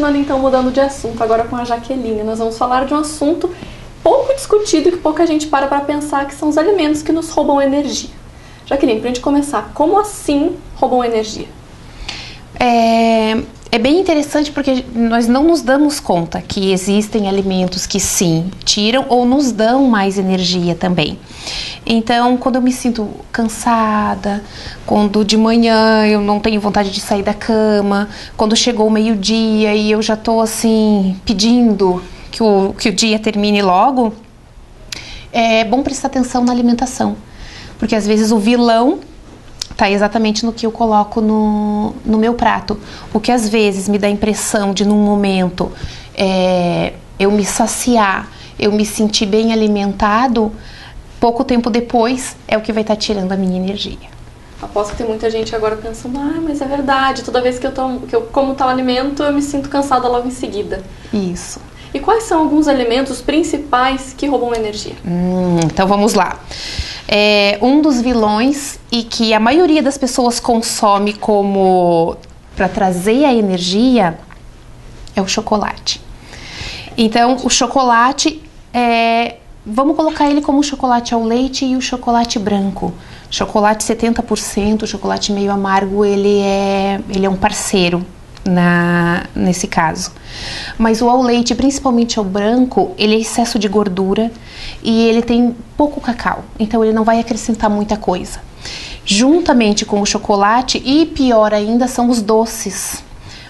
continuando então, mudando de assunto, agora com a Jaqueline, nós vamos falar de um assunto pouco discutido e que pouca gente para pensar, que são os alimentos que nos roubam energia. Jaqueline, pra gente começar, como assim roubam energia? É bem interessante porque nós não nos damos conta que existem alimentos que sim, tiram ou nos dão mais energia também. Então, quando eu me sinto cansada, quando de manhã eu não tenho vontade de sair da cama, quando chegou o meio-dia e eu já tô assim, pedindo que o dia termine logo, é bom prestar atenção na alimentação. Porque às vezes o vilão tá exatamente no que eu coloco no meu prato. O que às vezes me dá a impressão de, num momento, eu me saciar, eu me sentir bem alimentado, pouco tempo depois é o que vai estar tirando a minha energia. Aposto que tem muita gente agora pensando, mas é verdade, toda vez que eu como tal alimento, eu me sinto cansada logo em seguida. Isso. E quais são alguns alimentos principais que roubam energia? Então vamos lá. Um dos vilões e que a maioria das pessoas consome como para trazer a energia é o chocolate. Então o chocolate, vamos colocar ele como o chocolate ao leite e o chocolate branco. Chocolate 70%, o chocolate meio amargo, ele é um parceiro nesse caso. Mas o ao leite, principalmente ao branco, ele é excesso de gordura e ele tem pouco cacau, então ele não vai acrescentar muita coisa. Juntamente com o chocolate, e pior ainda, são os doces.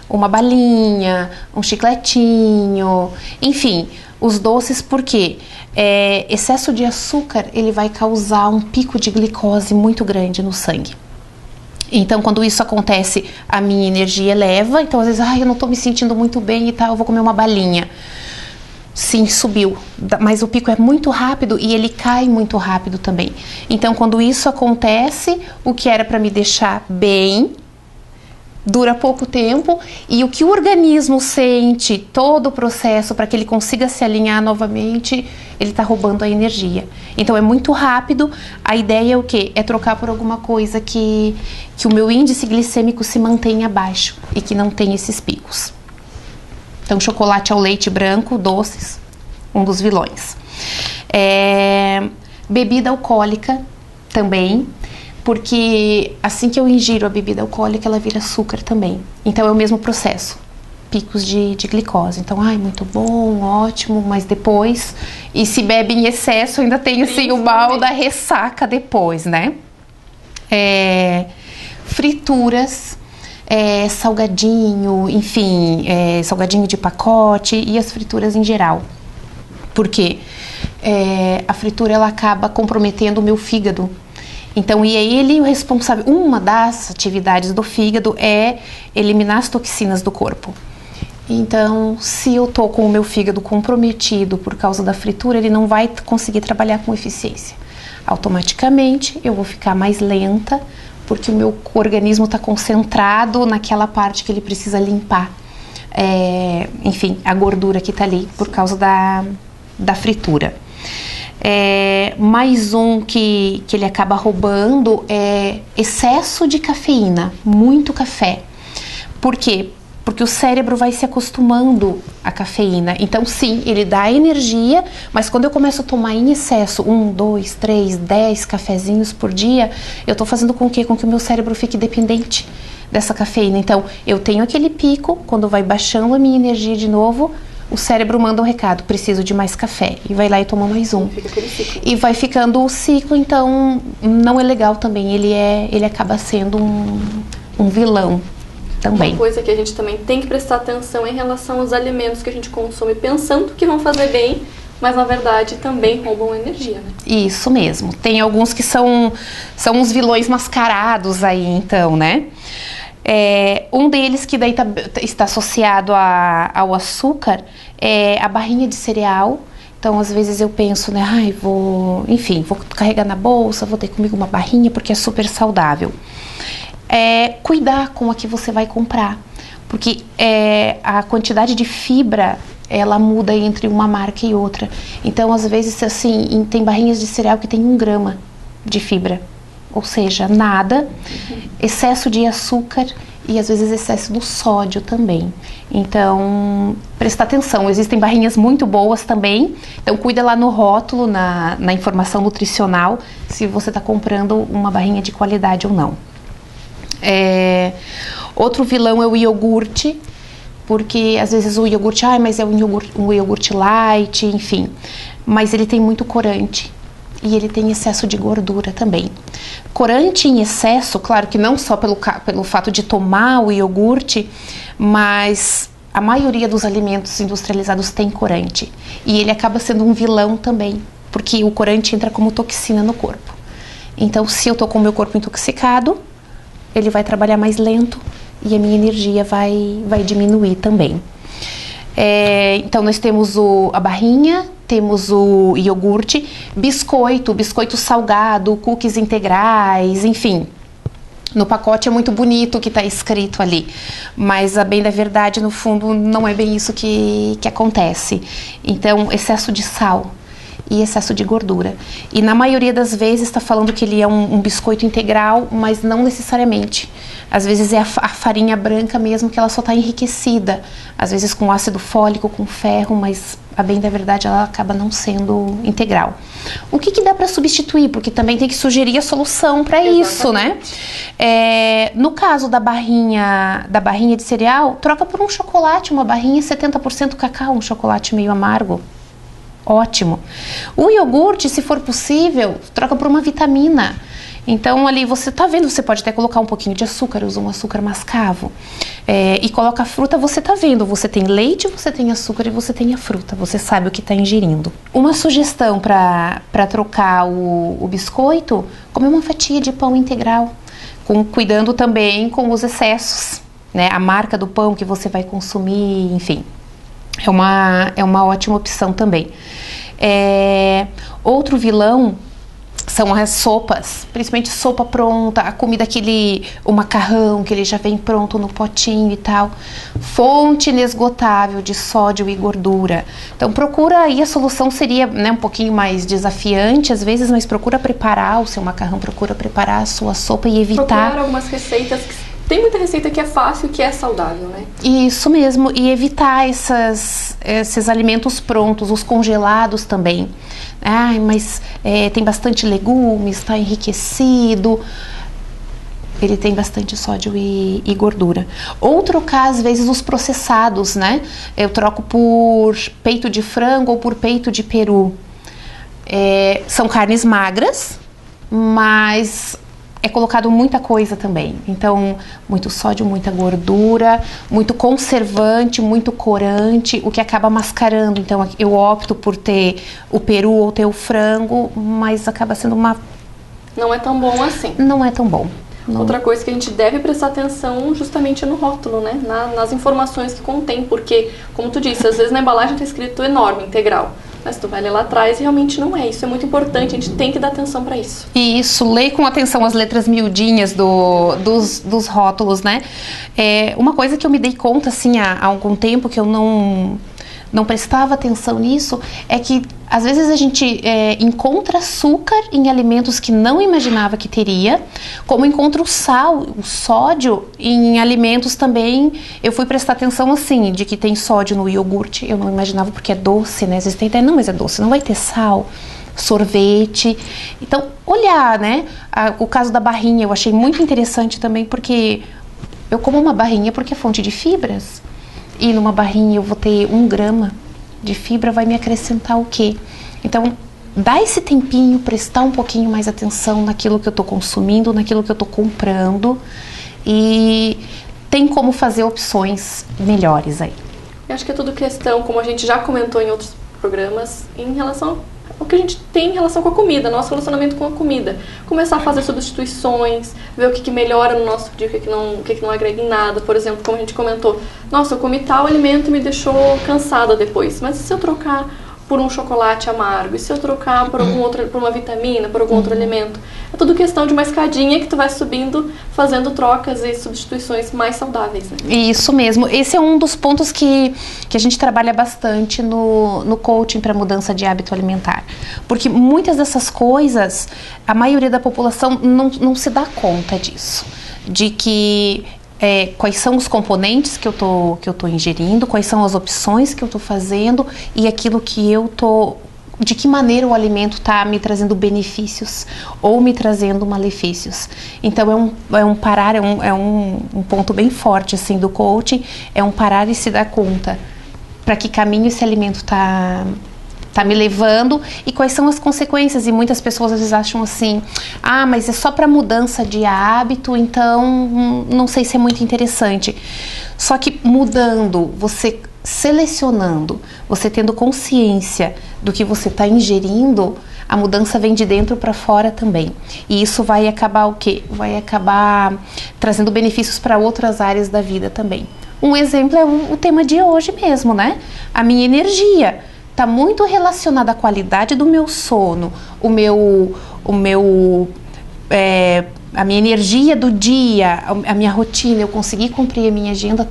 Uma balinha, um chicletinho, enfim, os doces, porque excesso de açúcar, ele vai causar um pico de glicose muito grande no sangue. Então, quando isso acontece, a minha energia eleva. Então, às vezes, eu não tô me sentindo muito bem e tal, eu vou comer uma balinha. Sim, subiu, mas o pico é muito rápido e ele cai muito rápido também. Então, quando isso acontece, o que era para me deixar bem, dura pouco tempo, e o que o organismo sente, todo o processo para que ele consiga se alinhar novamente, ele está roubando a energia. Então é muito rápido. A ideia é o quê? É trocar por alguma coisa que o meu índice glicêmico se mantenha baixo e que não tenha esses picos. Então chocolate ao leite branco, doces, um dos vilões. Bebida alcoólica também, porque assim que eu ingiro a bebida alcoólica, ela vira açúcar também. Então é o mesmo processo, picos de glicose. Então, muito bom, ótimo, mas depois, e se bebe em excesso, ainda tem assim o mal da ressaca depois, né? Frituras, salgadinho, enfim, salgadinho de pacote e as frituras em geral. Por quê? A fritura, ela acaba comprometendo o meu fígado. Então, e é ele o responsável. Uma das atividades do fígado é eliminar as toxinas do corpo. Então, se eu tô com o meu fígado comprometido por causa da fritura, ele não vai conseguir trabalhar com eficiência. Automaticamente, eu vou ficar mais lenta, porque o meu organismo está concentrado naquela parte que ele precisa limpar. Enfim, a gordura que está ali por causa da fritura. Mais um que ele acaba roubando é excesso de cafeína, muito café. Por quê? Porque o cérebro vai se acostumando à cafeína. Então sim, ele dá energia, mas quando eu começo a tomar em excesso 1, 2, 3, 10 cafezinhos por dia, eu estou fazendo com que o meu cérebro fique dependente dessa cafeína. Então eu tenho aquele pico, quando vai baixando a minha energia de novo, o cérebro manda um recado, preciso de mais café, e vai lá e toma mais um. E vai ficando o ciclo, então não é legal também, ele acaba sendo um vilão também. Uma coisa que a gente também tem que prestar atenção em relação aos alimentos que a gente consome pensando que vão fazer bem, mas na verdade também roubam energia, né? Isso mesmo, tem alguns que são uns vilões mascarados aí, então, né? Um deles que daí está associado ao açúcar é a barrinha de cereal. Então, às vezes eu penso, né, vou carregar na bolsa, vou ter comigo uma barrinha porque é super saudável. Cuidar com a que você vai comprar, porque a quantidade de fibra, ela muda entre uma marca e outra. Então, às vezes, assim, tem barrinhas de cereal que tem 1 grama de fibra. Ou seja, nada, excesso de açúcar e às vezes excesso do sódio também. Então, prestar atenção, existem barrinhas muito boas também, então cuida lá no rótulo, na informação nutricional, se você está comprando uma barrinha de qualidade ou não. Outro vilão é o iogurte, porque às vezes o iogurte, mas é um iogurte light, enfim, mas ele tem muito corante. E ele tem excesso de gordura também. Corante em excesso, claro que não só pelo fato de tomar o iogurte, mas a maioria dos alimentos industrializados tem corante. E ele acaba sendo um vilão também, porque o corante entra como toxina no corpo. Então, se eu tô com o meu corpo intoxicado, ele vai trabalhar mais lento e a minha energia vai diminuir também. Então, nós temos a barrinha, temos o iogurte, biscoito salgado, cookies integrais, enfim. No pacote é muito bonito o que está escrito ali, mas a bem da verdade, no fundo, não é bem isso que acontece. Então, excesso de sal e excesso de gordura. E na maioria das vezes está falando que ele é um biscoito integral, mas não necessariamente. Às vezes é a farinha branca mesmo, que ela só está enriquecida. Às vezes com ácido fólico, com ferro, mas a bem da verdade ela acaba não sendo integral. O que dá para substituir? Porque também tem que sugerir a solução para isso, né? No caso da barrinha de cereal, troca por um chocolate, uma barrinha 70% cacau, um chocolate meio amargo. Ótimo. O iogurte, se for possível, troca por uma vitamina. Então ali você tá vendo, você pode até colocar um pouquinho de açúcar, usa um açúcar mascavo. E coloca a fruta, você tá vendo, você tem leite, você tem açúcar e você tem a fruta, você sabe o que está ingerindo. Uma sugestão para trocar o biscoito, comer uma fatia de pão integral, cuidando também com os excessos, né? A marca do pão que você vai consumir, enfim. É uma ótima opção também. Outro vilão são as sopas, principalmente sopa pronta, a comida o macarrão que ele já vem pronto no potinho e tal. Fonte inesgotável de sódio e gordura. Então procura aí, a solução seria, né, um pouquinho mais desafiante às vezes, mas procura preparar o seu macarrão, procura preparar a sua sopa e evitar... Procurar algumas receitas que... Tem muita receita que é fácil, que é saudável, né? Isso mesmo, e evitar esses alimentos prontos, os congelados também. Mas tem bastante legumes, está enriquecido. Ele tem bastante sódio e gordura. Ou trocar, às vezes, os processados, né? Eu troco por peito de frango ou por peito de peru. São carnes magras, mas... é colocado muita coisa também, então muito sódio, muita gordura, muito conservante, muito corante, o que acaba mascarando. Então eu opto por ter o peru ou ter o frango, mas acaba sendo não é tão bom assim. Não é tão bom. Não. Outra coisa que a gente deve prestar atenção justamente no rótulo, né? Nas informações que contém, porque, como tu disse, às vezes na embalagem está escrito enorme, integral. Mas tu vai ler lá atrás e realmente não é. Isso é muito importante, a gente tem que dar atenção para isso. Isso, lê com atenção as letras miudinhas dos rótulos, né? Uma coisa que eu me dei conta, assim, há algum tempo, que eu não prestava atenção nisso, é que às vezes a gente encontra açúcar em alimentos que não imaginava que teria, como encontra o sal, o sódio em alimentos também. Eu fui prestar atenção assim, de que tem sódio no iogurte, eu não imaginava, porque é doce, né? Às vezes tem até, não, mas é doce, não vai ter sal. Sorvete. Então, olhar, né? O caso da barrinha eu achei muito interessante também, porque eu como uma barrinha porque é fonte de fibras. E numa barrinha eu vou ter 1 grama de fibra, vai me acrescentar o quê? Então, dá esse tempinho, prestar um pouquinho mais atenção naquilo que eu tô consumindo, naquilo que eu tô comprando, e tem como fazer opções melhores aí. Eu acho que é tudo questão, como a gente já comentou em outros programas, em relação ao que a gente tem em relação com a comida, nosso relacionamento com a comida. Começar a fazer substituições, ver o que melhora no nosso dia, o que não agrega em nada. Por exemplo, como a gente comentou, nossa, eu comi tal alimento e me deixou cansada depois. Mas e se eu trocar por um chocolate amargo? E se eu trocar por por uma vitamina, por algum outro alimento? É tudo questão de uma escadinha que tu vai subindo, fazendo trocas e substituições mais saudáveis, né? Isso mesmo. Esse é um dos pontos que a gente trabalha bastante no coaching para mudança de hábito alimentar. Porque muitas dessas coisas, a maioria da população não se dá conta disso. De que quais são os componentes que eu tô ingerindo, quais são as opções que eu tô fazendo e aquilo que de que maneira o alimento está me trazendo benefícios ou me trazendo malefícios. Então é um parar, é um ponto bem forte assim do coaching, é um parar e se dar conta para que caminho esse alimento tá me levando e quais são as consequências. E muitas pessoas às vezes acham assim, mas é só para mudança de hábito, então não sei se é muito interessante. Só que mudando, você selecionando, você tendo consciência do que você está ingerindo, a mudança vem de dentro para fora também. E isso vai acabar o quê? Vai acabar trazendo benefícios para outras áreas da vida também. Um exemplo é o tema de hoje mesmo, né? A minha energia está muito relacionada à qualidade do meu sono, a minha energia do dia, a minha rotina, eu conseguir cumprir a minha agenda,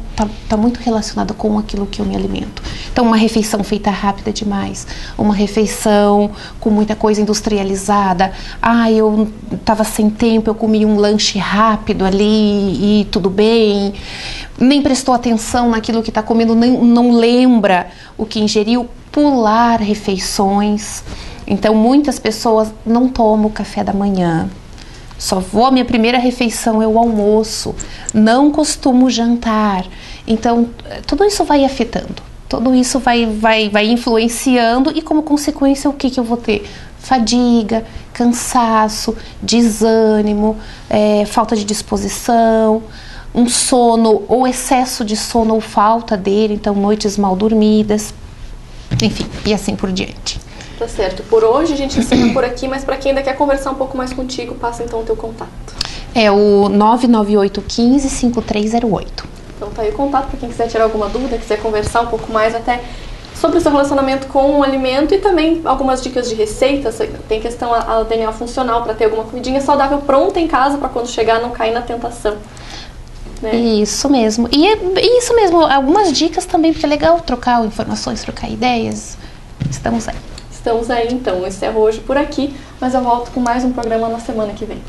tá muito relacionada com aquilo que eu me alimento. Então, uma refeição feita rápida demais, uma refeição com muita coisa industrializada, eu estava sem tempo, eu comi um lanche rápido ali e tudo bem, nem prestou atenção naquilo que está comendo, não lembra o que ingeriu, pular refeições. Então, muitas pessoas não tomam café da manhã. Só a minha primeira refeição é o almoço, não costumo jantar. Então, tudo isso vai afetando, tudo isso vai influenciando e como consequência o que eu vou ter? Fadiga, cansaço, desânimo, falta de disposição, um sono ou excesso de sono ou falta dele, então noites mal dormidas, enfim, e assim por diante. Tá certo. Por hoje a gente encerra por aqui, mas para quem ainda quer conversar um pouco mais contigo, passa então o teu contato. É o 99815-5308. Então tá aí o contato para quem quiser tirar alguma dúvida, quiser conversar um pouco mais até sobre o seu relacionamento com o alimento e também algumas dicas de receitas. Tem questão a DNA funcional para ter alguma comidinha saudável pronta em casa para quando chegar não cair na tentação. Né? Isso mesmo. E é isso mesmo, algumas dicas também, porque é legal trocar informações, trocar ideias. Estamos aí. Estamos aí então, eu encerro hoje por aqui, mas eu volto com mais um programa na semana que vem.